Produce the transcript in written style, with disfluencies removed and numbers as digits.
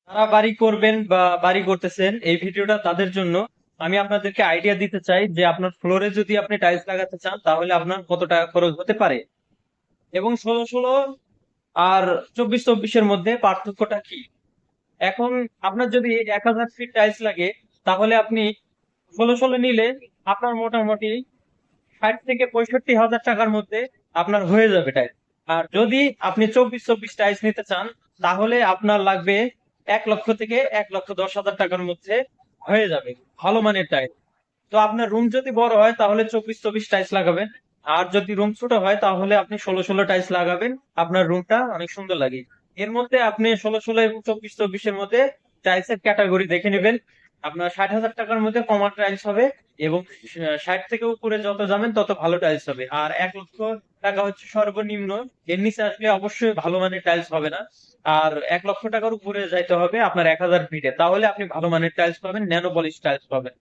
যারা বাড়ি করবেন বা বাড়ি করতেছেন, এই ভিডিওটা তাদের জন্য। আমি আপনাদেরকে আইডিয়া দিতে চাই যে আপনার ফ্লোরে যদি আপনি টাইলস লাগাতে চান তাহলে আপনার কত টাকা খরচ হতে পারে, এবং 16 16 আর 24 24-এর মধ্যে পার্থক্যটা কি। এখন আপনার যদি 1000 ফিট টাইলস লাগে, তাহলে আপনি 16 16 নিলে আপনার মোটামুটি 60 থেকে 65 হাজার টাকার মধ্যে আপনার হয়ে যাবে টাইলস। আর যদি আপনি 24 24 টাইলস নিতে চান, তাহলে আপনার লাগবে 1 লক্ষ থেকে 1,10,000 টাকার মধ্যে হয়ে যাবে ভালো মানের টাইলস। তো আপনার রুম যদি বড় হয় তাহলে 24 24 টাইলস লাগাবেন, আর যদি রুম ছোট হয় তাহলে আপনি 16 16 টাইলস লাগাবেন। আপনার রুমটা অনেক সুন্দর লাগে। এর মধ্যে আপনি 16 16 এবং 24 24-এর মধ্যে টাইলসের ক্যাটাগরি দেখে নেবেন। আপনার 60,000 টাকার মধ্যে কমা টাইলস হবে, এবং 60 থেকে উপরে যত যাবেন তত ভালো টাইলস হবে। আর 1 লক্ষ টাকা হচ্ছে সর্বনিম্ন। এর নিচে আসলে অবশ্যই ভালো মানের টাইলস হবে না। আর 1 লক্ষ টাকার উপরে যাইতে হবে আপনার 1000 ফিটে, তাহলে আপনি ভালো মানের টাইলস পাবেন, ন্যানো পলিশ টাইলস পাবেন।